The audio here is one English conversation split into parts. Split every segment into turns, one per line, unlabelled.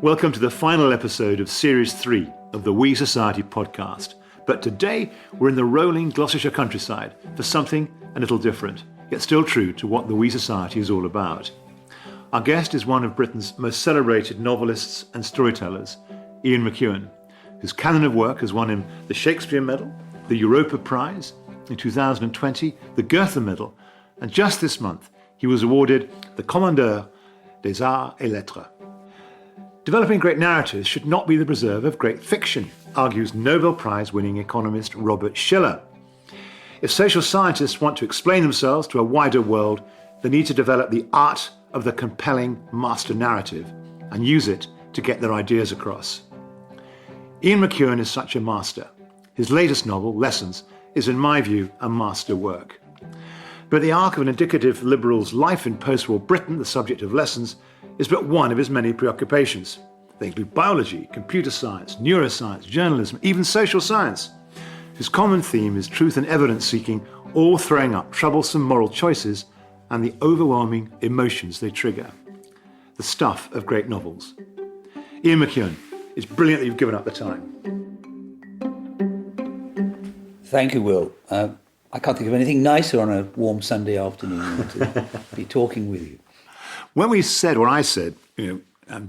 Welcome to the final episode of Series 3 of the We Society podcast. But today we're in the rolling Gloucestershire countryside for something a little different, yet still true to what the We Society is all about. Our guest is one of Britain's most celebrated novelists and storytellers, Ian McEwan, whose canon of work has won him the Shakespeare Medal, the Europa Prize, in 2020, the Goethe Medal, and just this month he was awarded the Commandeur des Arts et Lettres. Developing great narratives should not be the preserve of great fiction, argues Nobel Prize-winning economist Robert Shiller. If social scientists want to explain themselves to a wider world, they need to develop the art of the compelling master narrative and use it to get their ideas across. Ian McEwan is such a master. His latest novel, Lessons, is in my view a master work. But the arc of an indicative liberal's life in post-war Britain, the subject of Lessons, is but one of his many preoccupations. They include biology, computer science, neuroscience, journalism, even social science. His common theme is truth and evidence seeking, all throwing up troublesome moral choices and the overwhelming emotions they trigger. The stuff of great novels. Ian McEwan, it's brilliant that you've given up the time.
Thank you, Will. I can't think of anything nicer on a warm Sunday afternoon than to be talking with you.
When I said,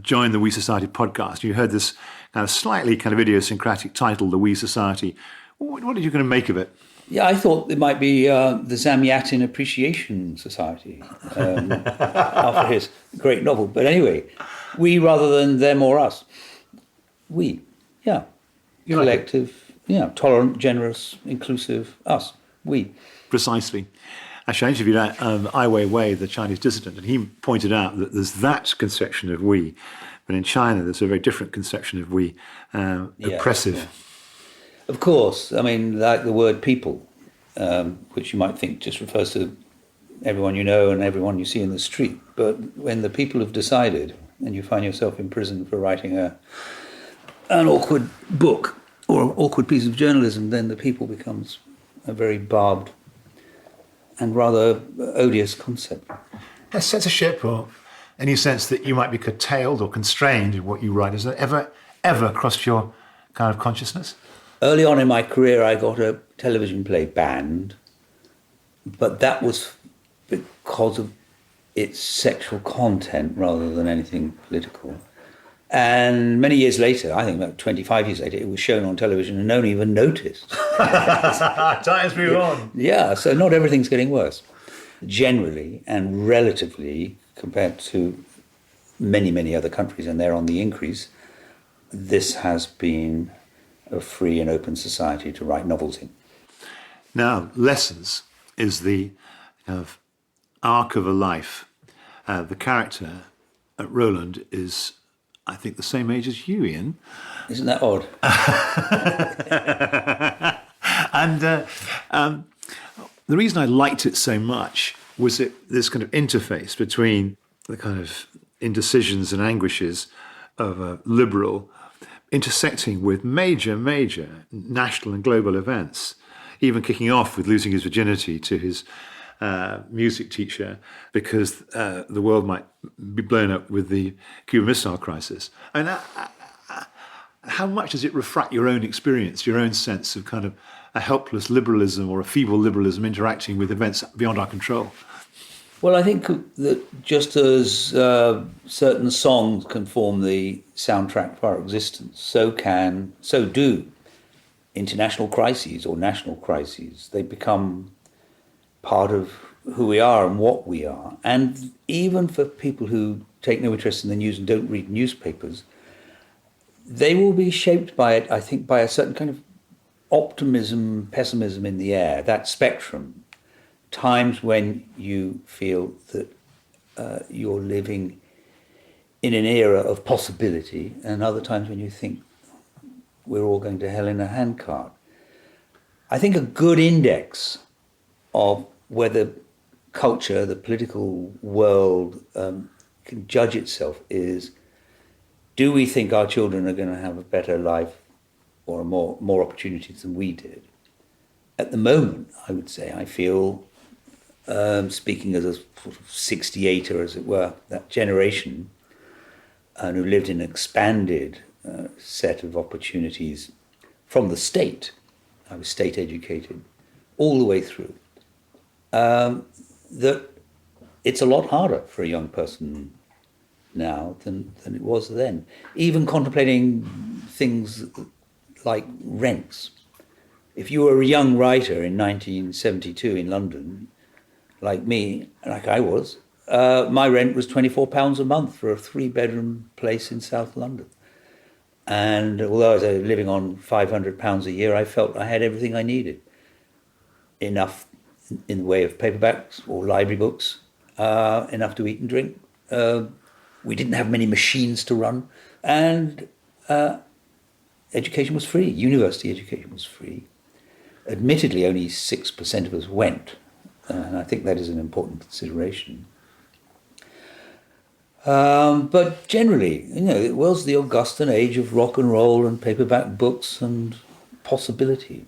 join the We Society podcast, you heard this kind of slightly idiosyncratic title, the We Society. What did you kind of make of it?
Yeah, I thought it might be the Zamyatin Appreciation Society after his great novel. But anyway, we rather than them or us. We, yeah.
You
collective, tolerant, generous, inclusive, us, we.
Precisely. Actually, I interviewed Ai Weiwei, the Chinese dissident, and he pointed out that there's that conception of we, but in China there's a very different conception of we, oppressive.
Yeah. Of course, I mean, like the word people, which you might think just refers to everyone you know and everyone you see in the street, but when the people have decided, and you find yourself in prison for writing an awkward book or an awkward piece of journalism, then the people becomes a very barbed and rather odious concept.
Has censorship or any sense that you might be curtailed or constrained in what you write, has that ever crossed your kind of consciousness?
Early on in my career, I got a television play banned, but that was because of its sexual content rather than anything political. And many years later, I think about 25 years later, it was shown on television and no one even noticed.
Times move on.
Yeah, so not everything's getting worse. Generally and relatively, compared to many, many other countries, and they're on the increase, this has been a free and open society to write novels in.
Now, Lessons is the kind of arc of a life. The character, Roland, is, I think, the same age as you, Ian.
Isn't that odd?
And the reason I liked it so much was this kind of interface between the kind of indecisions and anguishes of a liberal intersecting with major national and global events, even kicking off with losing his virginity to his music teacher because the world might be blown up with the Cuban Missile Crisis. And how much does it reflect your own experience, your own sense of kind of a helpless liberalism or a feeble liberalism interacting with events beyond our control?
Well, I think that just as certain songs can form the soundtrack for our existence, so do international crises or national crises. They become part of who we are and what we are. And even for people who take no interest in the news and don't read newspapers, they will be shaped by it, I think, by a certain kind of optimism, pessimism in the air, that spectrum. Times when you feel that you're living in an era of possibility, and other times when you think we're all going to hell in a handcart. I think a good index of whether culture, the political world, can judge itself is, do we think our children are going to have a better life or more opportunities than we did? At the moment, I would say, I feel, speaking as a sort of 68er, as it were, that generation, and who lived in an expanded set of opportunities from the state. I was state educated all the way through. That it's a lot harder for a young person now than it was then. Even contemplating things like rents. If you were a young writer in 1972 in London, like me, like I was, my rent was £24 a month for a 3-bedroom place in South London. And although I was living on £500 a year, I felt I had everything I needed. Enough in the way of paperbacks or library books, enough to eat and drink. We didn't have many machines to run, and education was free. University education was free. Admittedly, only 6% of us went, and I think that is an important consideration. But generally, it was the Augustan age of rock and roll and paperback books and possibility.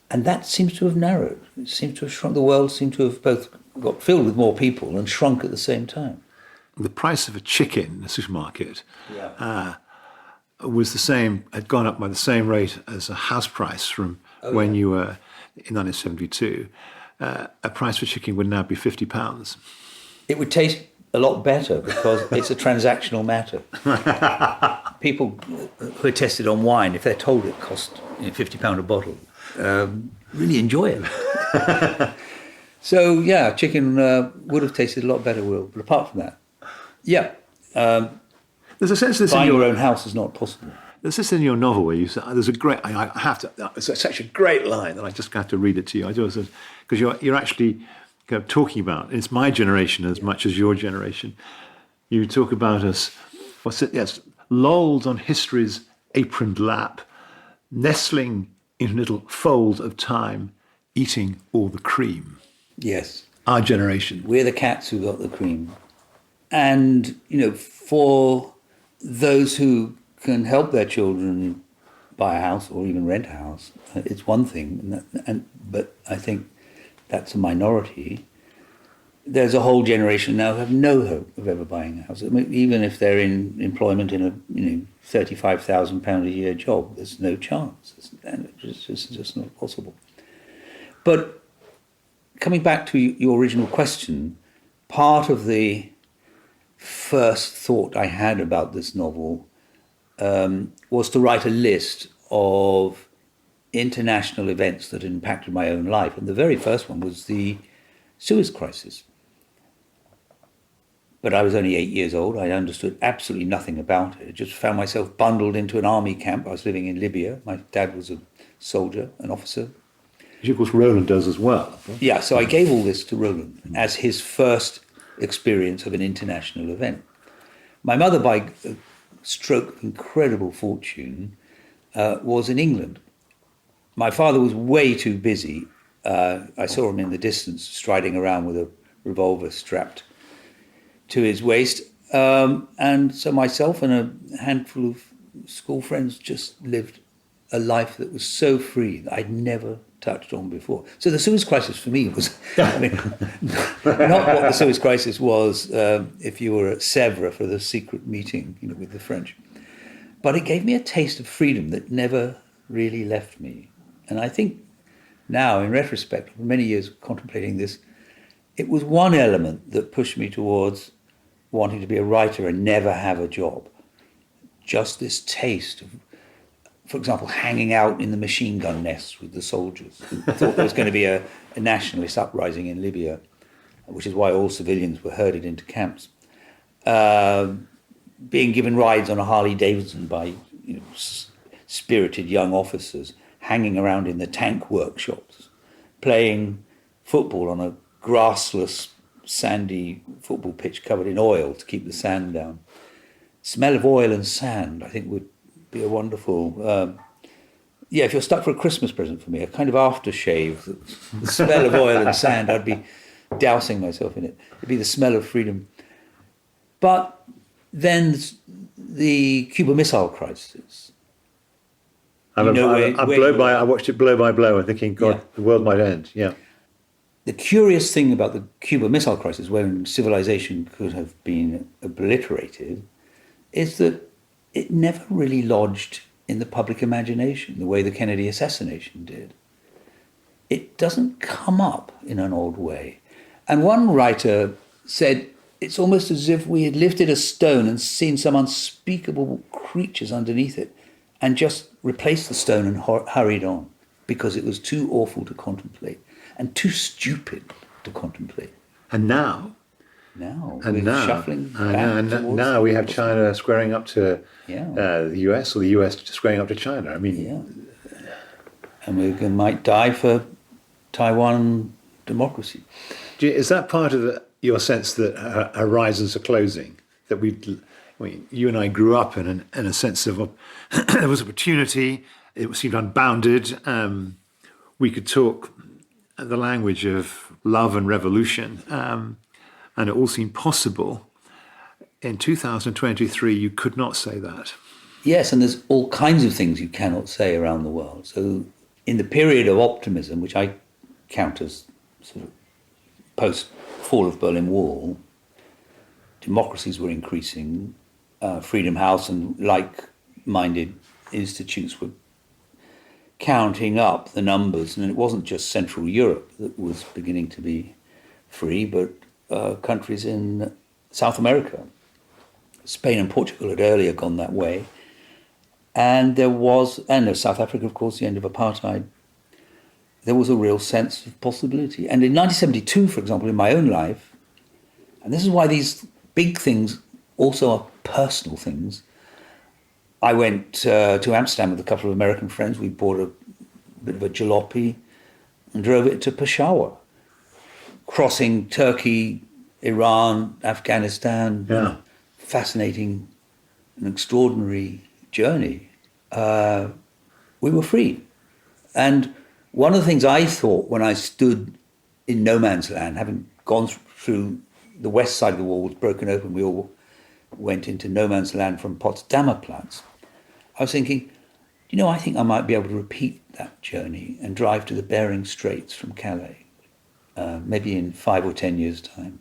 And that seems to have narrowed. It seems to have shrunk. The world seemed to have both got filled with more people and shrunk at the same time.
The price of a chicken in the supermarket was the same, had gone up by the same rate as a house price from when you were in 1972. A price for chicken would now be £50.
It would taste a lot better because it's a transactional matter. People who are tested on wine, if they're told it costs £50 a bottle, really enjoy it. So, yeah, chicken would have tasted a lot better, Will. But apart from that,
there's a sense of this
buying
in
your own house is not possible.
There's this in your novel where you say, there's a great, I have to, it's such a great line that I just have to read it to you. I just, because you're actually kind of talking about, it's my generation as much as your generation. You talk about us, lolled on history's aproned lap, nestling in a little fold of time, eating all the cream.
Yes.
Our generation.
We're the cats who got the cream. And, for those who can help their children buy a house or even rent a house, it's one thing. But I think that's a minority. There's a whole generation now who have no hope of ever buying a house. I mean, even if they're in employment in a £35,000 a year job, there's no chance. It's just not possible. But coming back to your original question, part of the first thought I had about this novel was to write a list of international events that had impacted my own life. And the very first one was the Suez Crisis. But I was only 8 years old. I understood absolutely nothing about it. I just found myself bundled into an army camp. I was living in Libya. My dad was a soldier, an officer.
Which, of course, Roland does as well.
Yeah, so I gave all this to Roland as his first experience of an international event. My mother, by a stroke of incredible fortune, was in England. My father was way too busy. I saw him in the distance striding around with a revolver strapped to his waist. And so myself and a handful of school friends just lived a life that was so free that I'd never touched on before. So the Suez Crisis for me was, not what the Suez Crisis was if you were at Sèvres for the secret meeting, with the French. But it gave me a taste of freedom that never really left me. And I think now, in retrospect, for many years contemplating this, it was one element that pushed me towards wanting to be a writer and never have a job. Just this taste of, for example, hanging out in the machine gun nests with the soldiers who thought there was going to be a nationalist uprising in Libya, which is why all civilians were herded into camps. Being given rides on a Harley Davidson by spirited young officers, hanging around in the tank workshops, playing football on a grassless, sandy football pitch covered in oil to keep the sand down. Smell of oil and sand, I think, would be a wonderful... if you're stuck for a Christmas present for me, a kind of aftershave, the smell of oil and sand, I'd be dousing myself in it. It'd be the smell of freedom. But then the Cuban Missile Crisis.
I watched it blow by blow and thinking, God, the world might end. Yeah.
The curious thing about the Cuban Missile Crisis, when civilization could have been obliterated, is that it never really lodged in the public imagination the way the Kennedy assassination did. It doesn't come up in an odd way. And one writer said, it's almost as if we had lifted a stone and seen some unspeakable creatures underneath it and just replaced the stone and hurried on because it was too awful to contemplate and too stupid to contemplate.
And now
shuffling back
now we have China squaring up to the US, or the US squaring up to China. I mean,
and we might die for Taiwan democracy.
Is that part of your sense that horizons are closing? That you and I grew up in a sense of there was opportunity. It seemed unbounded. We could talk the language of love and revolution, and it all seemed possible. In 2023, you could not say that.
Yes, and there's all kinds of things you cannot say around the world. So in the period of optimism, which I count as sort of post-fall of Berlin Wall, democracies were increasing, Freedom House and like-minded institutes were counting up the numbers, and it wasn't just Central Europe that was beginning to be free, but countries in South America. Spain and Portugal had earlier gone that way. And South Africa, of course, the end of apartheid. There was a real sense of possibility. And in 1972, for example, in my own life, and this is why these big things also are personal things, I went to Amsterdam with a couple of American friends. We bought a bit of a jalopy and drove it to Peshawar, crossing Turkey, Iran, Afghanistan.
Yeah.
Fascinating and extraordinary journey. We were free. And one of the things I thought when I stood in no man's land, having gone through the west side of the wall was broken open, we all went into no man's land from Potsdamer Platz. I was thinking, I think I might be able to repeat that journey and drive to the Bering Straits from Calais, maybe in 5 or 10 years' time.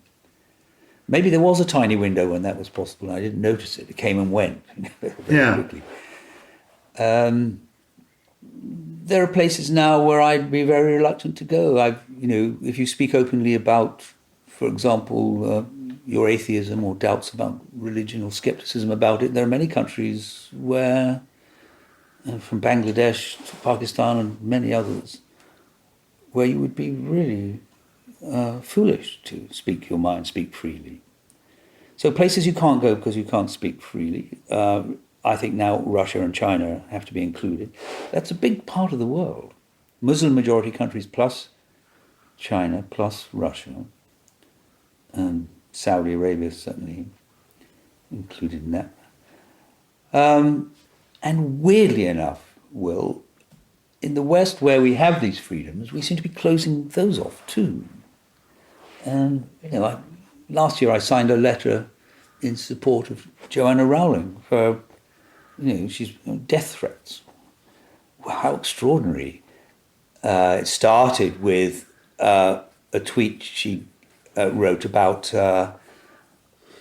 Maybe there was a tiny window when that was possible, and I didn't notice it. It came and went very quickly. There are places now where I'd be very reluctant to go. If you speak openly about, for example, your atheism or doubts about religion or skepticism about it, there are many countries where, from Bangladesh to Pakistan and many others, where you would be really foolish to speak your mind, speak freely. So places you can't go because you can't speak freely. I think now Russia and China have to be included. That's a big part of the world. Muslim majority countries plus China plus Russia. Saudi Arabia is certainly included in that. And weirdly enough, Will, in the West where we have these freedoms, we seem to be closing those off too. And, last year I signed a letter in support of Joanna Rowling for, she's death threats. Well, how extraordinary. It started with a tweet she wrote about a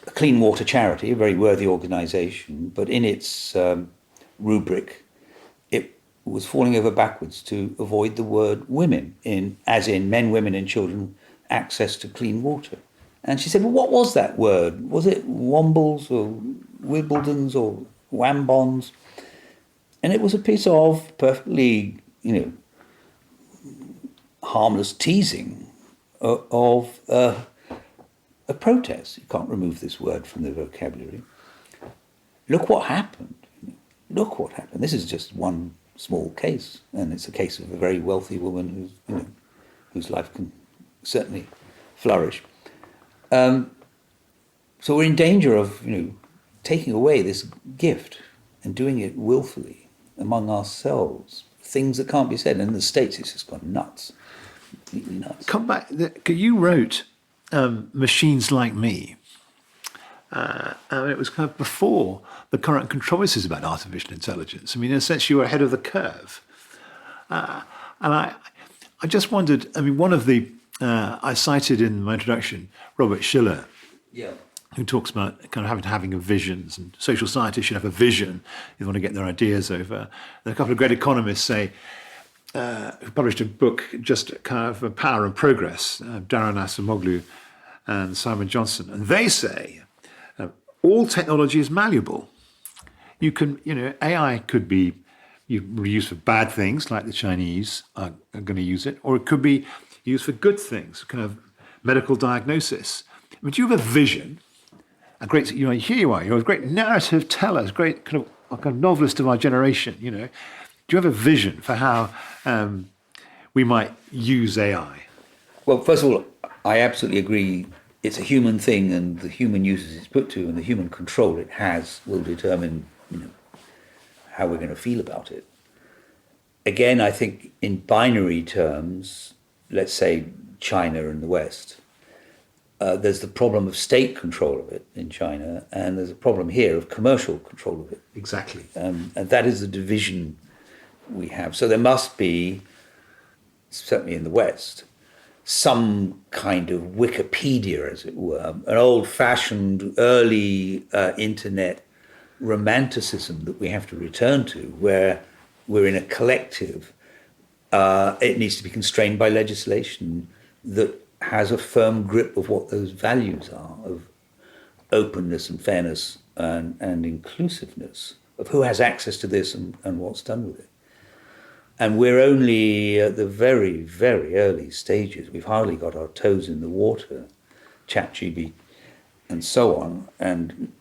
clean water charity, a very worthy organisation, but in its rubric, it was falling over backwards to avoid the word women, as in men, women and children, access to clean water. And she said, well, what was that word? Was it wombles or wibbledons or wambons? And it was a piece of perfectly, harmless teasing of a protest. You can't remove this word from the vocabulary. Look what happened. Look what happened. This is just one small case, and it's a case of a very wealthy woman whose life can certainly flourish. So we're in danger of, taking away this gift and doing it willfully among ourselves. Things that can't be said. And in the States, it's just gone nuts. Completely nuts.
Come back. You wrote Machines Like Me. It was kind of before the current controversies about artificial intelligence. I mean, in a sense, you were ahead of the curve. And I just wondered, one of the, I cited in my introduction, Robert Schiller, who talks about kind of having a visions, and social scientists should have a vision if they want to get their ideas over. And a couple of great economists say, who published a book just kind of Power and Progress, Darren Acemoglu and Simon Johnson, and they say all technology is malleable. You can, AI could be used for bad things, like the Chinese are going to use it, or it could be used for good things, kind of medical diagnosis. But you have a vision, a great, here you are, you're a great narrative teller, great kind of novelist of our generation, Do you have a vision for how we might use AI?
Well, first of all, I absolutely agree. It's a human thing, and the human uses it's put to and the human control it has will determine, how we're going to feel about it. Again, I think in binary terms, let's say China and the West, there's the problem of state control of it in China, and there's a problem here of commercial control of it.
Exactly.
And that is the division we have. So there must be, certainly in the West, some kind of Wikipedia, as it were, an old-fashioned early internet romanticism that we have to return to, where we're in a collective. It needs to be constrained by legislation that has a firm grip of what those values are, of openness and fairness and inclusiveness, of who has access to this and what's done with it. And we're only at the very, very early stages. We've hardly got our toes in the water, ChatGPT and so on, and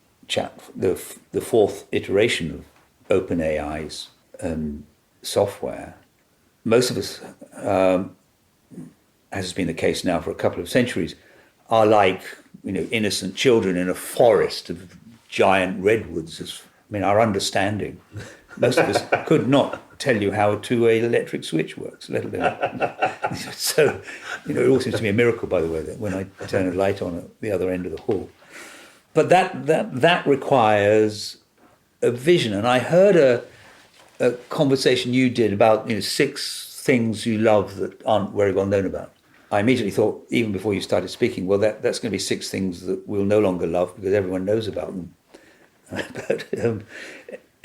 the fourth iteration of OpenAI's software. Most of us, as has been the case now for a couple of centuries, are like innocent children in a forest of giant redwoods. Our understanding, most of us could not tell you how a two-way electric switch works, let alone. So, it all seems to be a miracle, by the way, that when I turn a light on at the other end of the hall. But that requires a vision. And I heard a conversation you did about 6 things you love that aren't very well known about. I immediately thought, even before you started speaking, well, that's going to be 6 things that we'll no longer love because everyone knows about them. But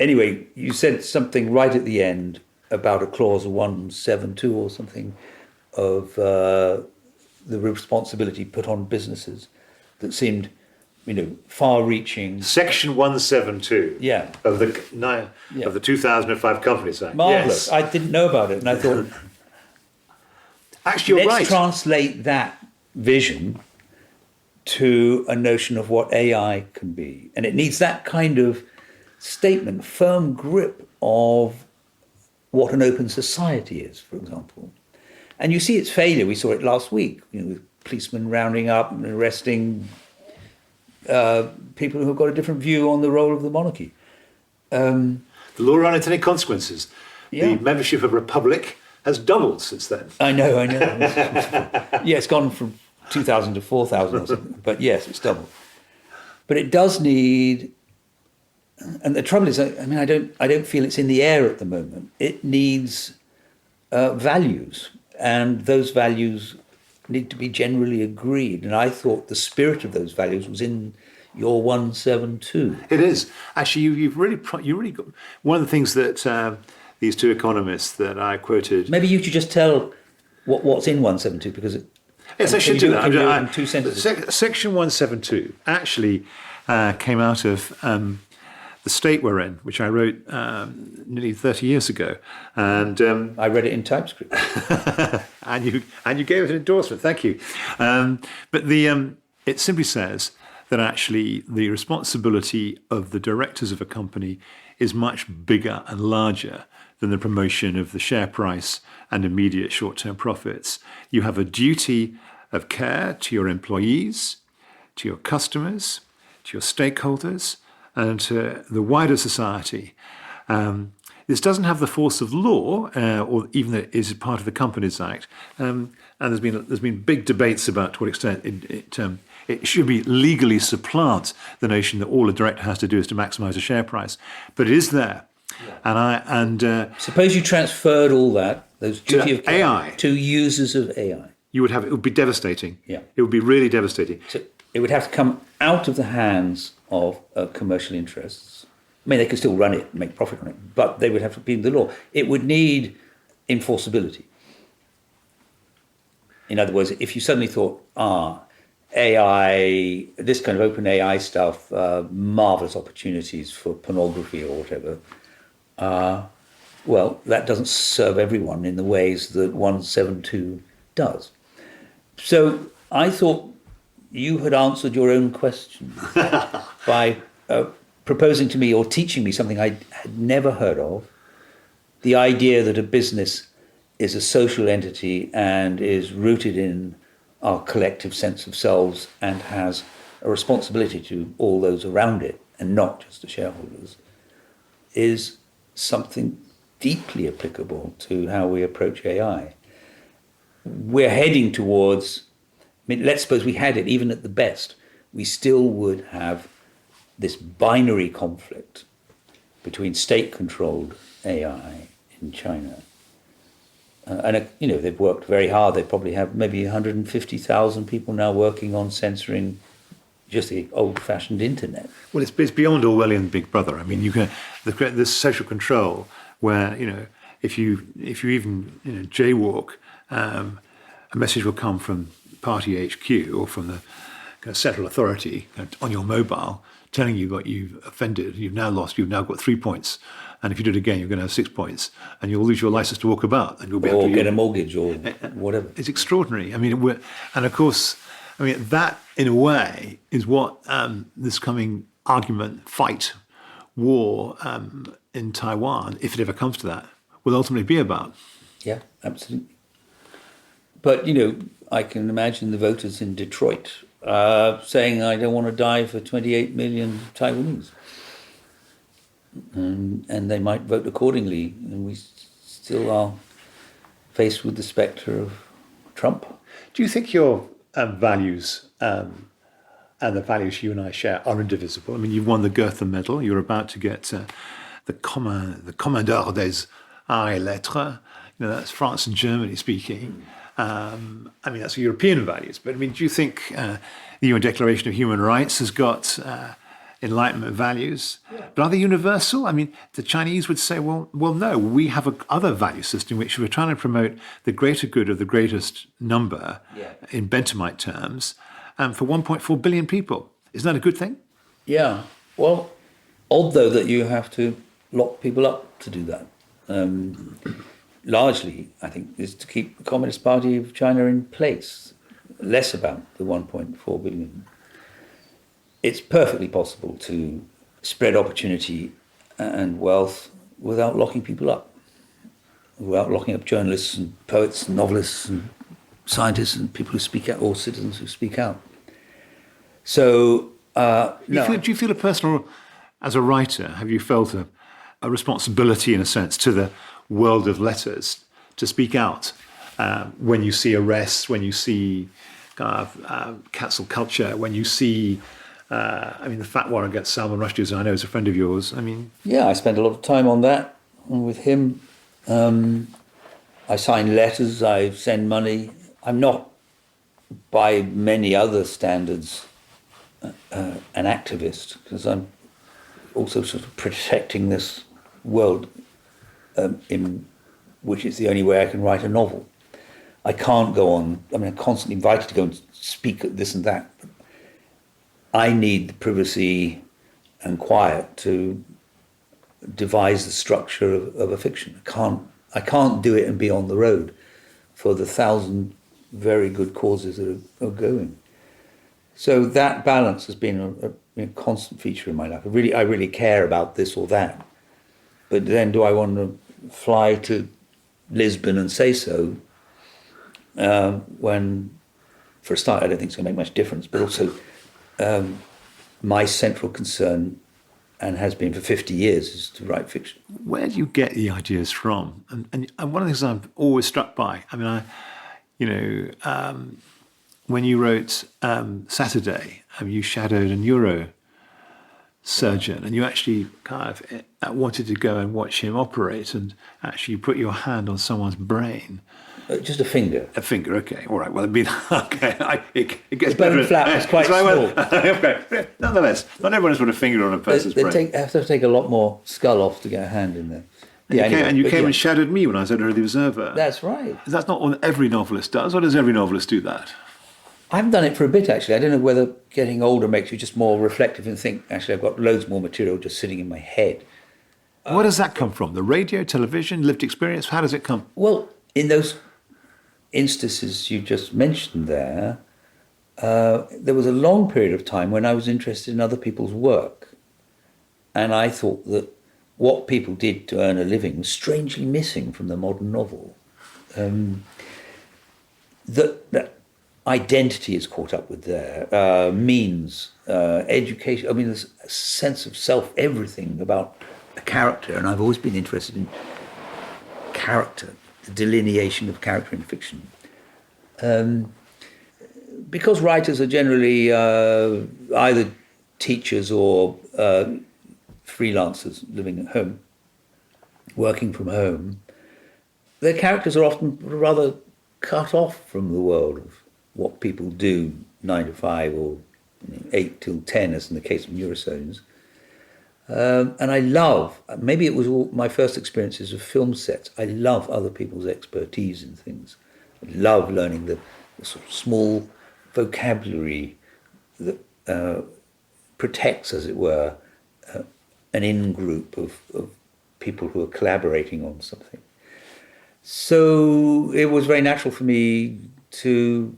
anyway, you said something right at the end about a clause 172 or something of the responsibility put on businesses that seemed far-reaching.
Section 172 of the 2005 Companies Act.
Marvellous.
Yes.
I didn't know about it, and I thought,
actually, you're right.
Let's translate that vision to a notion of what AI can be. And it needs that kind of statement, firm grip of what an open society is, for example. And you see its failure. We saw it last week, with policemen rounding up and arresting people who've got a different view on the role of the monarchy.
The law on unintended consequences.
Yeah.
The membership of Republic has doubled since then.
I know. Yeah, it's gone from 2,000 to 4,000 or something. But yes, it's doubled. But it does need, and the trouble is, I don't feel it's in the air at the moment. It needs values, and those values need to be generally agreed. And I thought the spirit of those values was in your 172.
It is. Actually, you've really got one of the things that these 2 economists that I quoted.
Maybe you should just tell what's in 172, because it.
Yes, I should do that.
In 2 sentences.
Section 172 actually came out of the state we're in, which I wrote nearly 30 years ago, and
I read it in TypeScript.
and you gave it an endorsement. Thank you. But it simply says that actually the responsibility of the directors of a company is much bigger and larger than the promotion of the share price and immediate short-term profits. You have a duty of care to your employees, to your customers, to your stakeholders, and to the wider society. This doesn't have the force of law, or even that it is part of the Companies Act. And there's been big debates about to what extent it should be legally supplant the notion that all a director has to do is to maximise a share price. But it is there. Yeah.
Suppose you transferred all that, those duty of care,
AI,
to users of AI.
It would be devastating.
Yeah.
It would be really devastating.
it would have to come out of the hands of commercial interests. I mean, they could still run it and make profit on it, but they would have to be in the law. It would need enforceability. In other words, if you suddenly thought, AI, this kind of open AI stuff, marvelous opportunities for pornography or whatever, well, that doesn't serve everyone in the ways that 172 does. So I thought you had answered your own question by proposing to me or teaching me something I had never heard of, the idea that a business is a social entity and is rooted in our collective sense of selves and has a responsibility to all those around it and not just the shareholders, is something deeply applicable to how we approach AI. We're heading towards, I mean, let's suppose we had it even at the best, we still would have this binary conflict between state-controlled AI in China. And they've worked very hard. They probably have maybe 150,000 people now working on censoring just the old-fashioned internet.
Well, it's beyond Orwellian Big Brother. I mean, you can the social control where if you even jaywalk, a message will come from party HQ or from the kind of central authority on your mobile telling you what you've offended. You've now got 3 points. And if you do it again, you're going to have 6 points, and you'll lose your license to walk about, and you'll be able to
get a mortgage or whatever.
It's extraordinary. I mean, and of course, I mean that in a way is what this coming fight, war in Taiwan, if it ever comes to that, will ultimately be about.
Yeah, absolutely. But I can imagine the voters in Detroit saying, "I don't want to die for 28 million Taiwanese." And they might vote accordingly, and we still are faced with the spectre of Trump.
Do you think your values and the values you and I share are indivisible? I mean, you've won the Goethe Medal. You're about to get the Commandeur des Arts et Lettres. That's France and Germany speaking. I mean, that's European values. But I mean, do you think the UN Declaration of Human Rights has got Enlightenment values? Yeah. But are they universal? I mean, the Chinese would say, well, no, we have other value system which we're trying to promote the greater good of the greatest number in Benthamite terms for 1.4 billion people. Isn't that a good thing?
Yeah. Well, odd though that you have to lock people up to do that. Largely, I think, is to keep the Communist Party of China in place, less about the 1.4 billion. It's perfectly possible to spread opportunity and wealth without locking people up, without locking up journalists and poets and novelists and scientists and people who speak out, or citizens who speak out. So, do
you feel a personal, as a writer, have you felt a responsibility, in a sense, to the world of letters to speak out when you see arrests, when you see cancel culture, when you see the fat war against Salman Rushdie, as I know is a friend of yours. I mean,
yeah, I spent a lot of time on that with him. I sign letters, I send money. I'm not, by many other standards, an activist, because I'm also sort of protecting this world in which is the only way I can write a novel. I can't go on. I mean, I'm constantly invited to go and speak at this and that. I need the privacy and quiet to devise the structure of a fiction. I can't do it and be on the road for the 1,000 very good causes that are going. So that balance has been a constant feature in my life. I really care about this or that. But then do I want to fly to Lisbon and say so when, for a start, I don't think it's going to make much difference, but also my central concern, and has been for 50 years, is to write fiction.
Where do you get the ideas from? And one of the things I'm always struck by, I mean, when you wrote Saturday, you shadowed a surgeon, and you actually kind of wanted to go and watch him operate, and actually put your hand on someone's brain.
Just a finger.
A finger, okay, all right. Well, it'd be okay. It gets
The bone
better.
flap was quite small.
Okay. Nonetheless, not everyone has put a finger on a person's brain.
Have to take a lot more skull off to get a hand in there.
And you came and shadowed me when I was editor of The Observer.
That's right.
That's not what every novelist does. Or does every novelist do that?
I've done it for a bit, actually. I don't know whether getting older makes you just more reflective and think, actually, I've got loads more material just sitting in my head.
Where does that come from? The radio, television, lived experience? How does it come?
Well, in those instances you just mentioned there was a long period of time when I was interested in other people's work. And I thought that what people did to earn a living was strangely missing from the modern novel. That identity is caught up with there, means, education. I mean, there's a sense of self, everything about a character, and I've always been interested in character, the delineation of character in fiction. Because writers are generally either teachers or freelancers living at home, working from home, their characters are often rather cut off from the world of what people do 9 to 5 or 8 till 10, as in the case of Neurosomes. And I love, maybe it was all my first experiences of film sets, I love other people's expertise in things. I love learning the sort of small vocabulary that protects, as it were, an in-group of people who are collaborating on something. So it was very natural for me to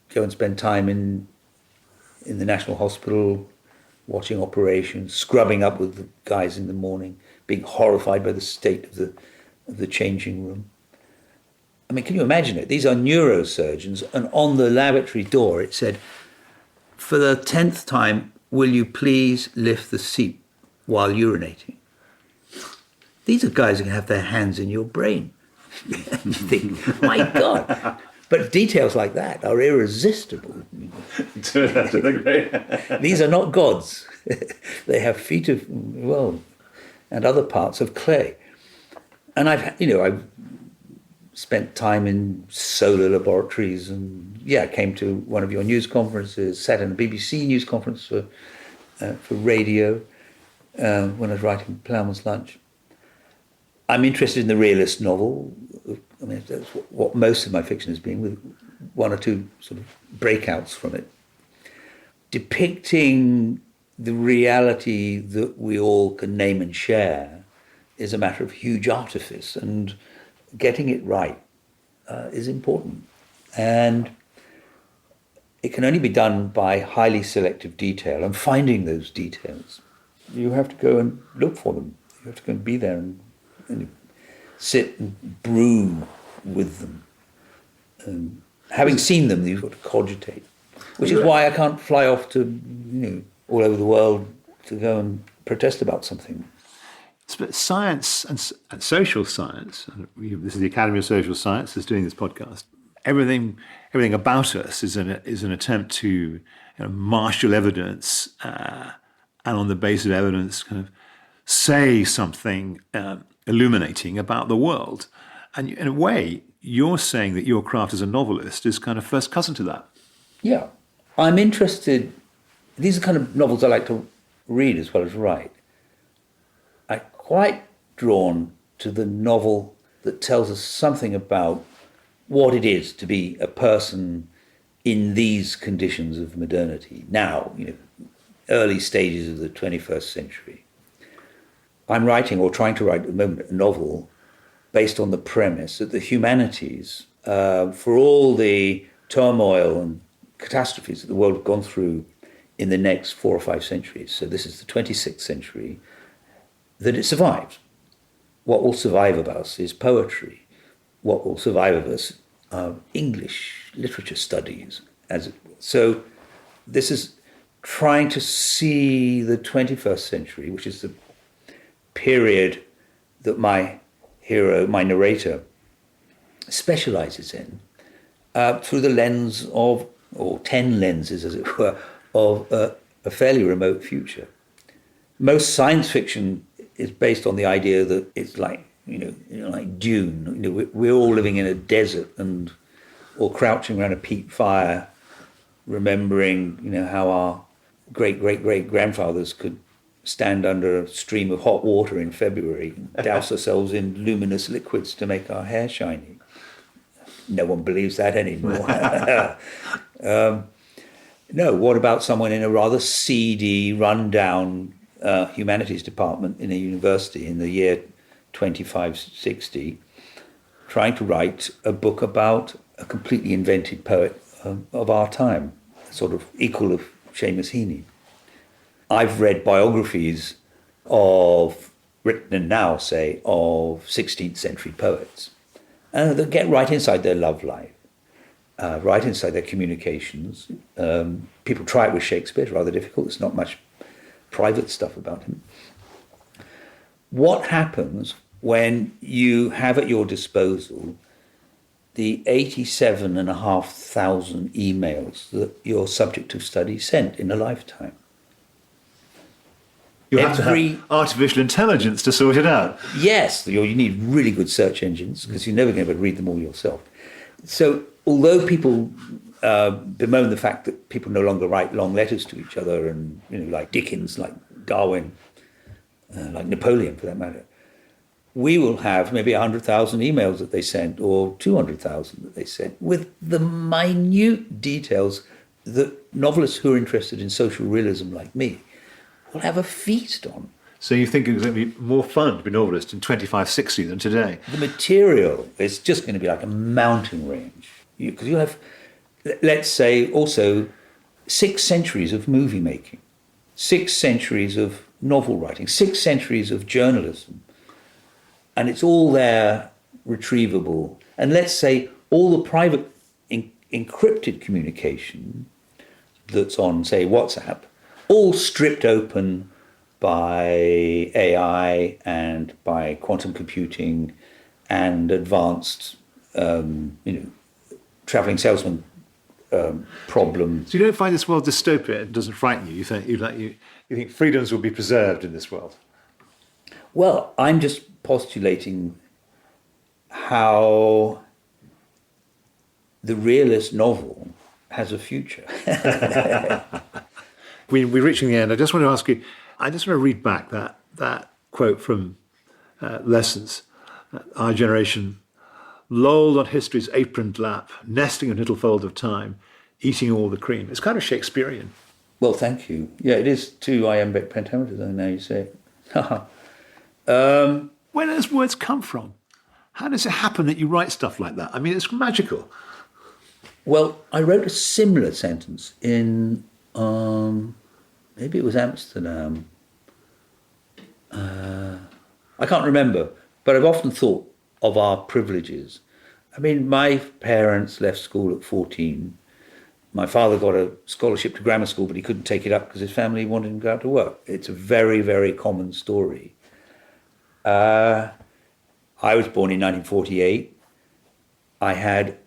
go and spend time in the National Hospital, watching operations, scrubbing up with the guys in the morning, being horrified by the state of the changing room. I mean, can you imagine it? These are neurosurgeons, and on the laboratory door it said, "For the 10th time, will you please lift the seat while urinating?" These are guys who can have their hands in your brain. You think, my God. But details like that are irresistible. These are not gods. They have feet of, and other parts of clay. And I've spent time in solar laboratories, and came to one of your news conferences, sat in a BBC news conference for radio when I was writing Ploughman's Lunch. I'm interested in the realist novel. I mean, that's what most of my fiction has been, with one or two sort of breakouts from it. Depicting the reality that we all can name and share is a matter of huge artifice, and getting it right is important. And it can only be done by highly selective detail and finding those details. You have to go and look for them. You have to go and be there and sit and brew with them. Having seen them, you've got to cogitate, which is why I can't fly off to all over the world to go and protest about something.
But science and social science, and this is the Academy of Social Sciences doing this podcast, everything about us is an attempt to marshal evidence and on the basis of evidence kind of say something illuminating about the world. And in a way, you're saying that your craft as a novelist is kind of first cousin to that.
Yeah. I'm interested, these are kind of novels I like to read as well as write. I'm quite drawn to the novel that tells us something about what it is to be a person in these conditions of modernity. Now, early stages of the 21st century. I'm writing, or trying to write at the moment, a novel based on the premise that the humanities, for all the turmoil and catastrophes that the world have gone through in the next 4 or 5 centuries, so this is the 26th century, that it survives. What will survive of us is poetry. What will survive of us are English literature studies. So this is trying to see the 21st century, which is the period that my hero, my narrator, specializes in, through the lens of, or 10 lenses as it were, of a fairly remote future. Most science fiction is based on the idea that it's like, like Dune. We're all living in a desert or crouching around a peat fire, remembering, how our great-great-great-grandfathers could stand under a stream of hot water in February and douse ourselves in luminous liquids to make our hair shiny. No one believes that anymore. No, what about someone in a rather seedy, run-down humanities department in a university in the year 2560, trying to write a book about a completely invented poet of our time, sort of equal of Seamus Heaney. I've read biographies written now, say, of 16th century poets that get right inside their love life, right inside their communications. People try it with Shakespeare, it's rather difficult. There's not much private stuff about him. What happens when you have at your disposal the 87,500 emails that your subject of study sent in a lifetime?
You have to have artificial intelligence to sort it out.
Yes, you need really good search engines because you're never going to be able to read them all yourself. So although people bemoan the fact that people no longer write long letters to each other and, like Dickens, like Darwin, like Napoleon for that matter, we will have maybe 100,000 emails that they sent or 200,000 that they sent with the minute details that novelists who are interested in social realism like me will have a feast on.
So you think it's going to be more fun to be a novelist in 2560 than today?
The material is just going to be like a mountain range. Because you'll have, let's say, also 6 centuries of movie making, 6 centuries of novel writing, 6 centuries of journalism. And it's all there, retrievable. And let's say all the private encrypted communication that's on, say, WhatsApp, all stripped open by AI and by quantum computing and advanced, traveling salesman problems.
So you don't find this world dystopian? It doesn't frighten you? You think freedoms will be preserved in this world?
Well, I'm just postulating how the realist novel has a future.
We're reaching the end. I just want to ask you, I just want to read back that quote from Lessons. Our generation, lolled on history's aproned lap, nesting in a little fold of time, eating all the cream. It's kind of Shakespearean.
Well, thank you. Yeah, it is two iambic pentameters, I know you say.
Where do those words come from? How does it happen that you write stuff like that? I mean, it's magical.
Well, I wrote a similar sentence in, maybe it was Amsterdam. I can't remember, but I've often thought of our privileges. I mean, my parents left school at 14. My father got a scholarship to grammar school, but he couldn't take it up because his family wanted him to go out to work. It's a very, very common story. I was born in 1948. I had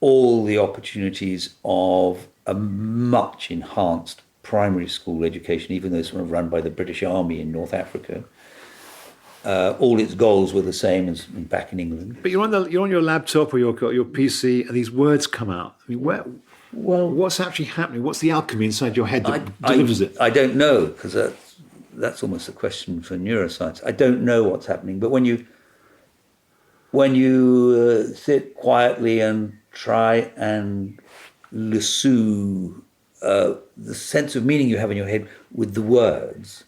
all the opportunities of a much enhanced primary school education, even though it's sort of run by the British Army in North Africa. All its goals were the same as back in England.
But you're on your laptop or your PC, and these words come out. I mean, what's actually happening? What's the alchemy inside your head that delivers it?
I don't know, because that's almost a question for neuroscience. I don't know what's happening, but when you sit quietly and try and lasso the sense of meaning you have in your head with the words,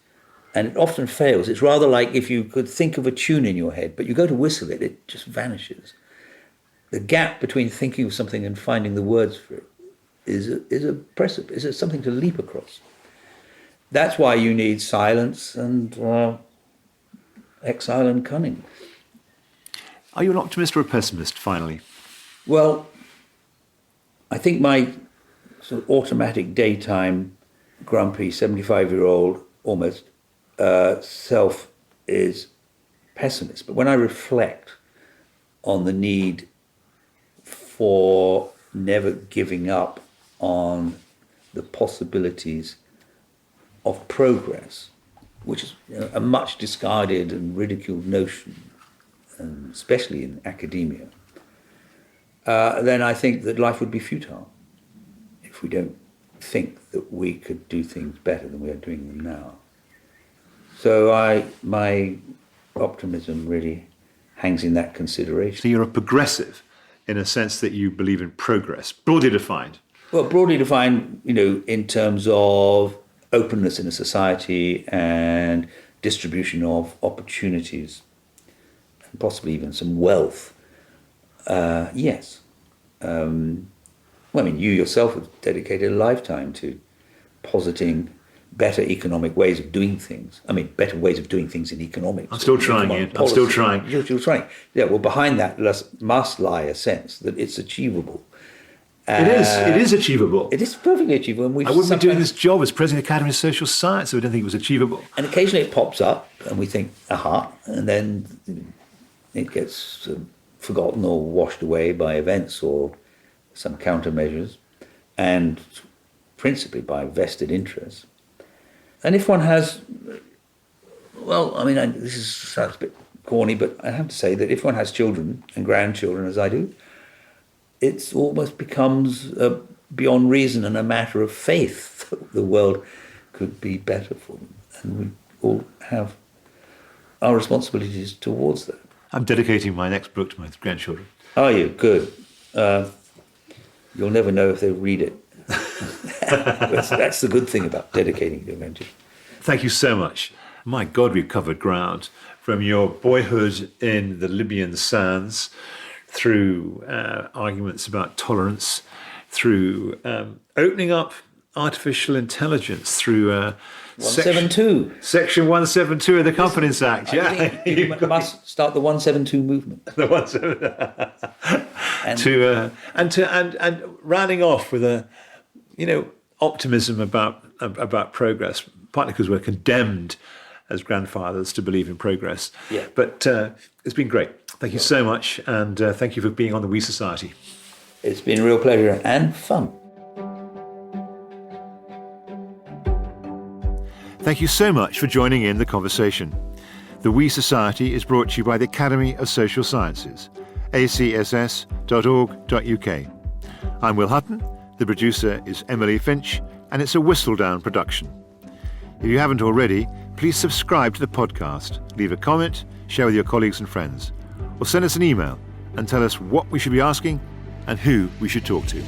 and it often fails. It's rather like if you could think of a tune in your head, but you go to whistle it, it just vanishes. The gap between thinking of something and finding the words for it is a precipice, is something to leap across. That's why you need silence and exile and cunning.
Are you an optimist or a pessimist, finally?
Well, I think my sort of automatic daytime, grumpy, 75-year-old almost self is pessimist. But when I reflect on the need for never giving up on the possibilities of progress, which is a much discarded and ridiculed notion, especially in academia, then I think that life would be futile if we don't think that we could do things better than we are doing them now. So my optimism really hangs in that consideration.
So you're a progressive in a sense that you believe in progress, broadly defined.
Well, broadly defined, in terms of openness in a society and distribution of opportunities, and possibly even some wealth. Yes. You yourself have dedicated a lifetime to positing better economic ways of doing things. Better ways of doing things in economics.
I'm still trying, Ian. I'm still trying.
You're still trying. Yeah, well, behind that must lie a sense that it's achievable.
It is achievable.
It is perfectly achievable. And
I wouldn't be doing this job as President of the Academy of Social Science if I didn't think it was achievable.
And occasionally it pops up and we think, aha, and then it gets forgotten or washed away by events or some countermeasures, and principally by vested interests. And if one has, sounds a bit corny, but I have to say that if one has children and grandchildren, as I do, it almost becomes beyond reason and a matter of faith that the world could be better for them. And we all have our responsibilities towards that.
I'm dedicating my next book to my grandchildren.
Are you? Good. You'll never know if they'll read it. That's the good thing about dedicating your grandchildren.
Thank you so much. My God, we've covered ground from your boyhood in the Libyan sands, through arguments about tolerance, through opening up artificial intelligence, through
172.
Section 172 of the Companies Act.
I think you must start the 172 movement.
The 172. And rounding off with a optimism about progress, partly because we're condemned as grandfathers to believe in progress.
Yeah.
But it's been great. Thank you so much, and thank you for being on the We Society.
It's been a real pleasure and fun.
Thank you so much for joining in the conversation. The We Society is brought to you by the Academy of Social Sciences, acss.org.uk. I'm Will Hutton, the producer is Emily Finch, and it's a Whistledown production. If you haven't already, please subscribe to the podcast, leave a comment, share with your colleagues and friends, or send us an email and tell us what we should be asking and who we should talk to.